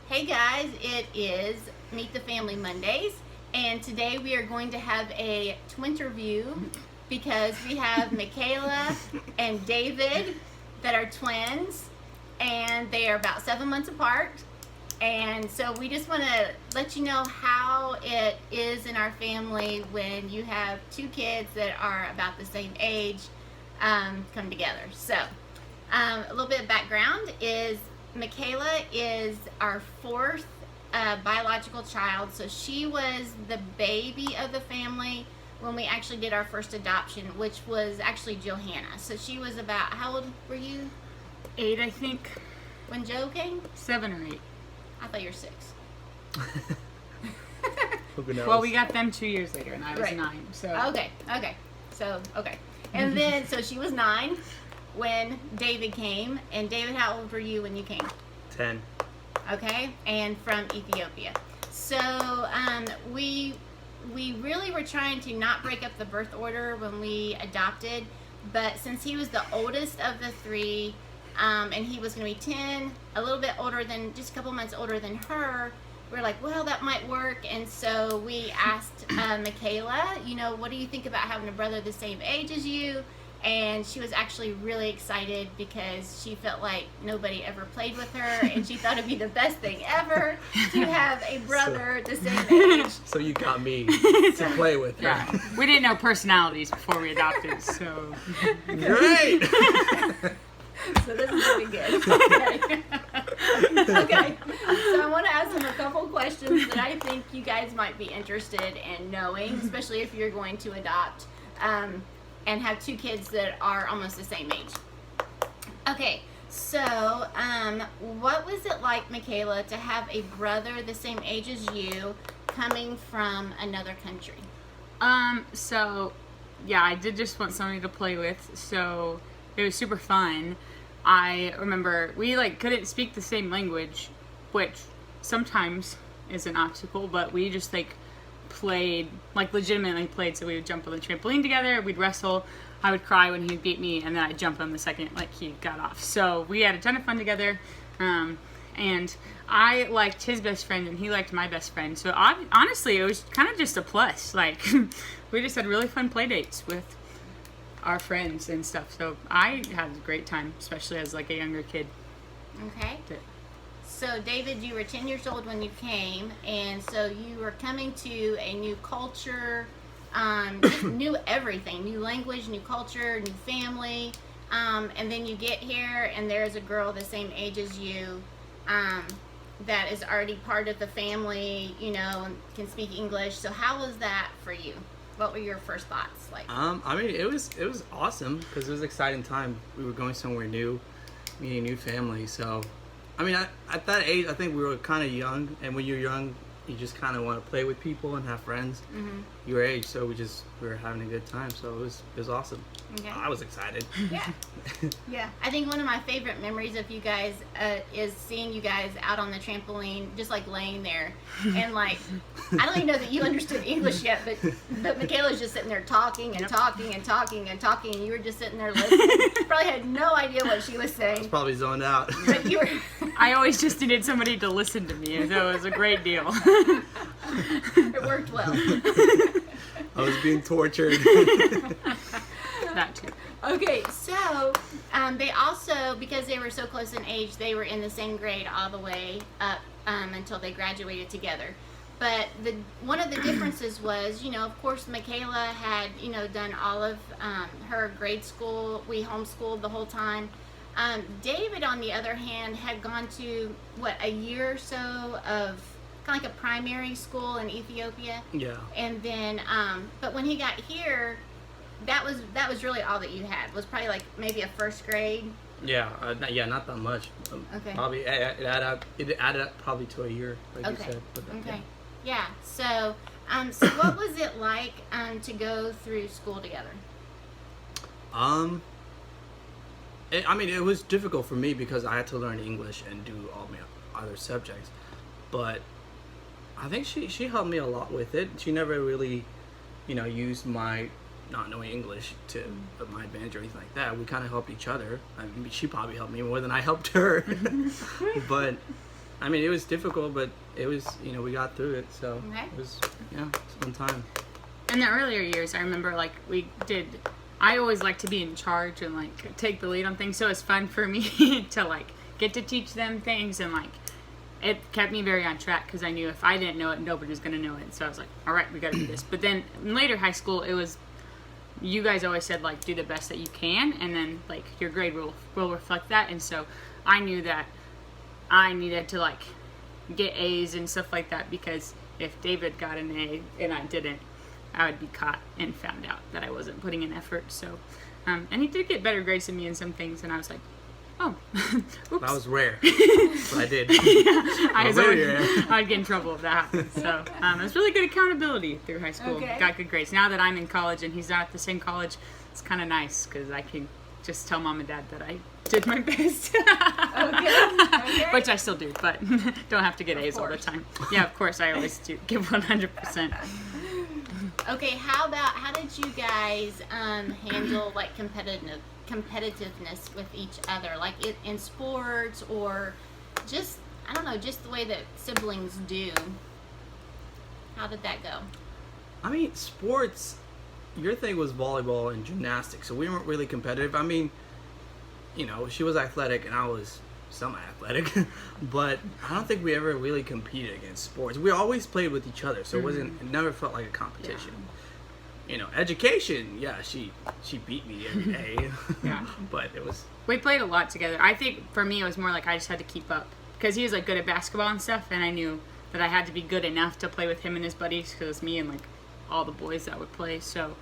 Hey guys, it is Meet the Family Mondays, and today we are going to have a twinterview because we have Michaela and David that are twins, and they are about 7 months apart. And so we just want to let you know how it is in our family when you have two kids that are about the same age come together. So a little bit of background is Michaela is our fourth biological child. So she was the baby of the family when we actually did our first adoption, which was actually Johanna. So she was about, how old were you? 8, I think. When Joe came? 7 or 8. I thought you were 6. Well, we got them 2 years later, and I was 9. So Okay. And then, so she was 9 when David came. And David, how old were you when you came? 10. Okay, and from Ethiopia. So we really were trying to not break up the birth order when we adopted, but since he was the oldest of the 3, and he was going to be 10, a little bit older than, just a couple months older than her, we're like, well, that might work. And so we asked Michaela, what do you think about having a brother the same age as you? And she was actually really excited because she felt like nobody ever played with her, and she thought it'd be the best thing ever to have a brother the same age. So you got me to play with her. yeah, we didn't know personalities before we adopted, so Great! So this is really good. Okay. Okay. So I want to ask them a couple questions that I think you guys might be interested in knowing, especially if you're going to adopt and have 2 kids that are almost the same age. Okay. So what was it like, Michaela, to have a brother the same age as you coming from another country? So yeah, I did just want somebody to play with, so it was super fun. I remember we couldn't speak the same language, which sometimes is an obstacle, but we just played, legitimately played. So we would jump on the trampoline together, we'd wrestle, I would cry when he'd beat me, and then I'd jump on the second he got off. So we had a ton of fun together, and I liked his best friend and he liked my best friend. So honestly, it was kind of just a plus. We just had really fun play dates with our friends and stuff. So I had a great time, especially as a younger kid. Okay. So David, you were 10 years old when you came, and so you were coming to a new culture, just new everything, new language, new culture, new family, and then you get here and there's a girl the same age as you that is already part of the family, and can speak English. So how was that for you? What were your first thoughts like? It was awesome because it was an exciting time. We were going somewhere new, meeting a new family. So, at that age, I think we were kind of young. And when you're young, you just kind of want to play with people and have friends your age. So we were having a good time. So it was awesome. Okay. I was excited. Yeah. Yeah. I think one of my favorite memories of you guys is seeing you guys out on the trampoline, just laying there. And I don't even know that you understood English yet, but Michaela's just sitting there talking and talking and talking and talking, and you were just sitting there listening. Probably had no idea what she was saying. I was probably zoned out. But you were. I always just needed somebody to listen to me, so it was a great deal. It worked well. I was being tortured. That too. Okay, so they also, because they were so close in age, they were in the same grade all the way up until they graduated together. But one of the differences was, of course, Michaela had, done all of her grade school. We homeschooled the whole time. David, on the other hand, had gone to, a year or so of kind of like a primary school in Ethiopia. Yeah. And then, but when he got here, that was really all that you had. Was probably maybe a first grade. Yeah, not that much. Okay. Probably it added up probably to a year, like you said. But, Okay. Yeah. So, so what was it like to go through school together? It was difficult for me because I had to learn English and do all my other subjects, but I think she helped me a lot with it. She never really, used my not knowing English to my advantage or anything like that. We kind of helped each other. She probably helped me more than I helped her. But I mean, it was difficult, but it was, we got through it. So Okay. it was, it was a fun time. In the earlier years, I remember like I always like to be in charge and like take the lead on things. So it's fun for me to like get to teach them things, and like it kept me very on track because I knew if I didn't know it, nobody was gonna know it. So I was like, all right, we got to do this. But then in later high school, it was, you guys always said like do the best that you can, and then like your grade will reflect that. And so I knew that I needed to like get A's and stuff like that, because if David got an A and I didn't, I would be caught and found out that I wasn't putting in effort. So, and he did get better grades than me in some things, and I was like, oh, oops. That was rare. But I did. I'd get in trouble if that happened. So, it was really good accountability through high school. Okay. Got good grades. Now that I'm in college and he's not at the same college, it's kind of nice because I can just tell mom and dad that I did my best. Okay. Which I still do, but don't have to get A's all the time. Yeah, of course, I always do give 100%. Okay, how did you guys handle like competitiveness with each other, like in sports, or just, I don't know, just the way that siblings do? How did that go? I mean, sports, your thing was volleyball and gymnastics, so we weren't really competitive. I mean, she was athletic and I was semi-athletic, but I don't think we ever really competed against sports. We always played with each other, so it never felt like a competition. Education, yeah, she beat me every day. Yeah. But it was... We played a lot together. I think for me it was more like I just had to keep up, because he was like good at basketball and stuff, and I knew that I had to be good enough to play with him and his buddies, because it was me and like all the boys that would play. So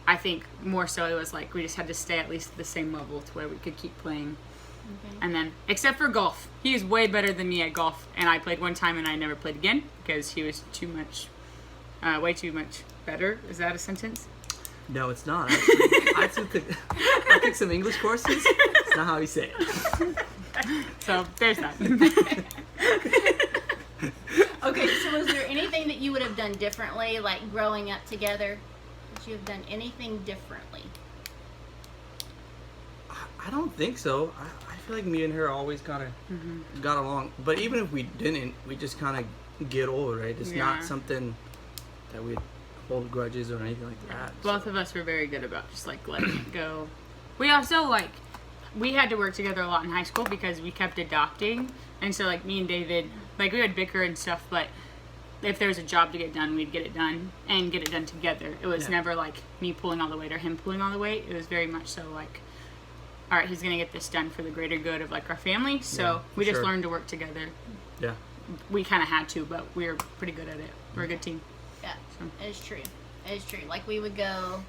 I think more so it was like we just had to stay at least at the same level to where we could keep playing. Okay. And then, except for golf, he is way better than me at golf, and I played one time and I never played again because he was way too much better. Is that a sentence? No, it's not. I took some English courses. It's not how you say it. So there's that. Okay, so was there anything that you would have done differently, like growing up together? Would you have done anything differently? I don't think so. I feel like me and her always kind of got along. But even if we didn't, we just kind of get over it. It's not something that we'd hold grudges or anything like that. Both of us were very good about just like letting it go. We also we had to work together a lot in high school because we kept adopting, and so like me and David, like we would bicker and stuff, but if there was a job to get done, we'd get it done and get it done together. It was never like me pulling all the weight or him pulling all the weight. It was very much so like, all right, he's gonna get this done for the greater good of like our family. So we just learned to work together. Yeah. We kind of had to, but we were pretty good at it. We're a good team. Yeah, it is true. It is true. Like we would go,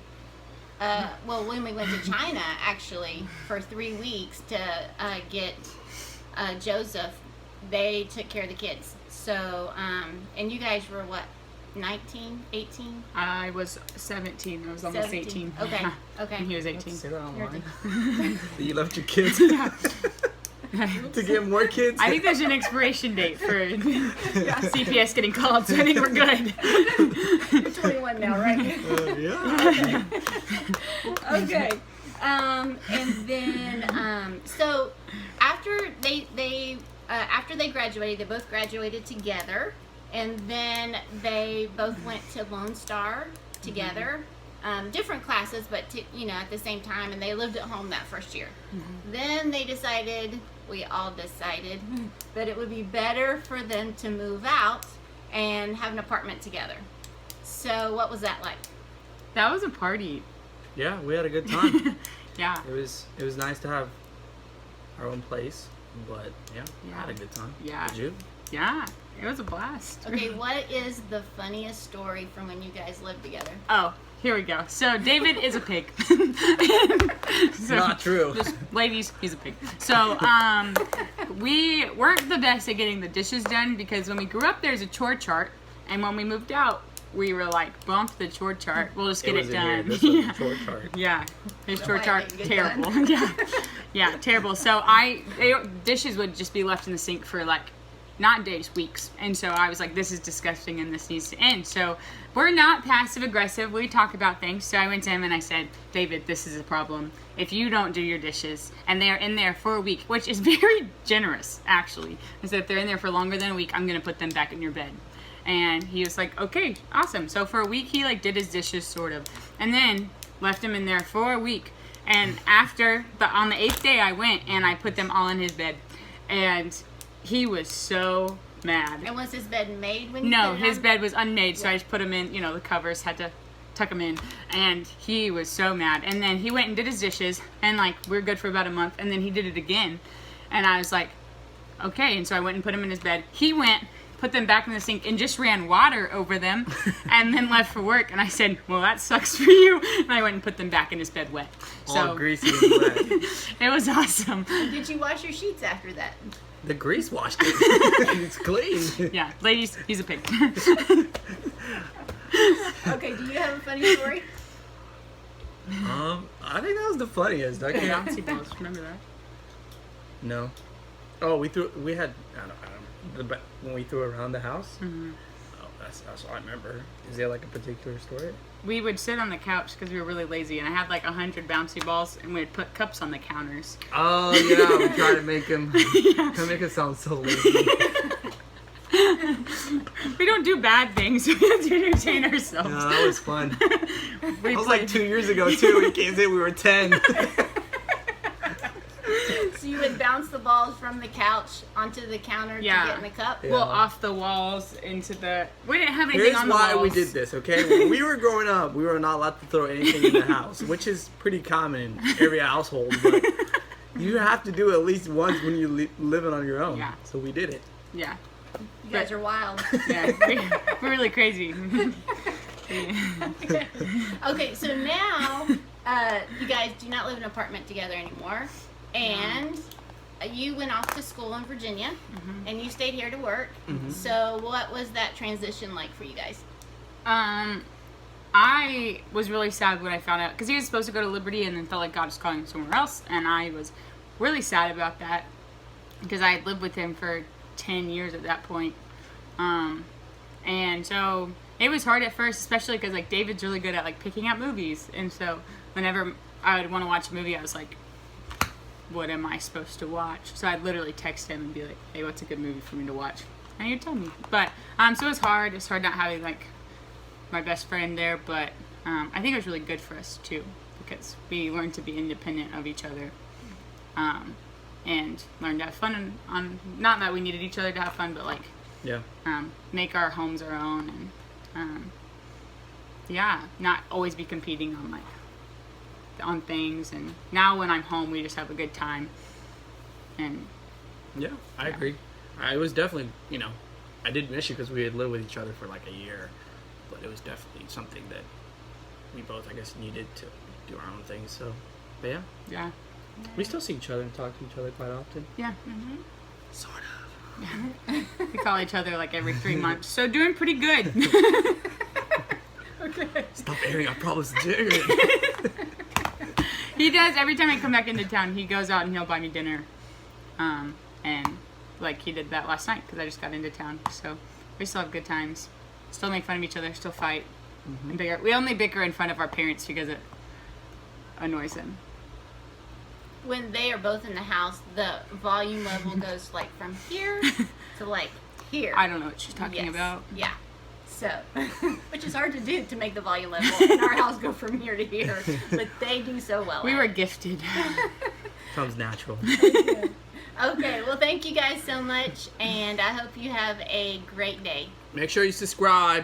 when we went to China, actually, for 3 weeks to get Joseph, they took care of the kids. So, and you guys were what, 19, 18? I was 17. I was almost 18. Okay, Yeah. okay. And he was 18. Say that online. That you left your kids Yeah. to get more kids. I think there's an expiration date for CPS getting called, so I think we're good. You're 21 now, right? Yeah. Okay. And then, so after they graduated, they both graduated together, and then they both went to Lone Star together. Different classes, but at the same time, and they lived at home that first year. Then we all decided that it would be better for them to move out and have an apartment together. So what was that like? That was a party. Yeah, we had a good time. Yeah. It was nice to have our own place, but I had a good time. Yeah. Did you? Yeah. It was a blast. Okay, what is the funniest story from when you guys lived together? Oh, here we go. So David is a pig. So, Not true. Just ladies, he's a pig. So we weren't the best at getting the dishes done because when we grew up, there's a chore chart, and when we moved out, we were like, bump the chore chart. We'll just get it done. This was a chore chart. Yeah, his chore why it chart didn't get terrible. Yeah, terrible. So dishes would just be left in the sink for like not days, weeks. And so I was like, this is disgusting and this needs to end. So we're not passive aggressive. We talk about things. So I went to him and I said, David, this is a problem. If you don't do your dishes and they're in there for a week, which is very generous, actually. I said, if they're in there for longer than a week, I'm going to put them back in your bed. And he was like, okay, awesome. So for a week, he like did his dishes sort of, and then left him in there for a week. And on the 8th day, I went and I put them all in his bed. And he was so mad. And was his bed made when you No, put it his on? bed was unmade, so I just put him in, the covers, had to tuck him in. And he was so mad. And then he went and did his dishes, and like, we were good for about a month, and then he did it again. And I was like, okay. And so I went and put him in his bed. He went, put them back in the sink, and just ran water over them, and then left for work. And I said, well, that sucks for you. And I went and put them back in his bed wet. All greasy and wet. It was awesome. Did you wash your sheets after that? The grease washed it. It's clean. Yeah, ladies, he's a pig. Okay, do you have a funny story? I think that was the funniest. I can't. Bouncy balls, remember that? No. Oh, we had, I don't know, when we threw around the house. Mm-hmm. Oh, that's all I remember. Is there like a particular story? We would sit on the couch because we were really lazy, and I had like 100 bouncy balls, and we'd put cups on the counters. Oh yeah, we tried to make him. To make it sound so lazy. We don't do bad things. We have to entertain ourselves. No, that was fun. We That was played- like 2 years ago too. We can't say we were 10. So you would bounce the balls from the couch onto the counter Yeah. to get in the cup? Yeah. Well, off the walls into the. We didn't have anything Here's on the why walls. we did this, okay? When we were growing up, we were not allowed to throw anything in the house, which is pretty common in every household. But you have to do it at least once when you're living on your own. Yeah. So we did it. Yeah. You guys are wild. Yeah. We're really crazy. Okay, so now you guys do not live in an apartment together anymore, and you went off to school in Virginia, and you stayed here to work. So what was that transition like for you guys? I was really sad when I found out because he was supposed to go to Liberty and then felt like God was calling him somewhere else, and I was really sad about that because I had lived with him for 10 years at that point. And so it was hard at first, especially because like David's really good at like picking out movies, and so whenever I would want to watch a movie, I was like, what am I supposed to watch? So I'd literally text him and be like, hey, what's a good movie for me to watch? And he'd tell me. But so it was hard. It's hard not having like my best friend there, but I think it was really good for us too because we learned to be independent of each other, and learned to have fun on not that we needed each other to have fun, but like Yeah. make our homes our own, and yeah, not always be competing on like on things. And now when I'm home, we just have a good time. And Yeah, I agree. I was definitely, I did miss you because we had lived with each other for like a year, but it was definitely something that we both, I guess, needed to do our own things. So, but yeah, we still see each other and talk to each other quite often. yeah. Sort of. We call each other like every 3 months. So doing pretty good. Okay. Stop airing our problems to Jerry. He does every time I come back into town. He goes out and he'll buy me dinner, and like he did that last night because I just got into town. So we still have good times. Still make fun of each other. Still fight. And bicker. We only bicker in front of our parents because it annoys them. When they are both in the house, the volume level goes like from here to like here. I don't know what she's talking Yes. about. Yeah. So, which is hard to do to make the volume level in our house go from here to here, but they do so well. We at were it. gifted. Comes natural. Okay, well, thank you guys so much, and I hope you have a great day. Make sure you subscribe.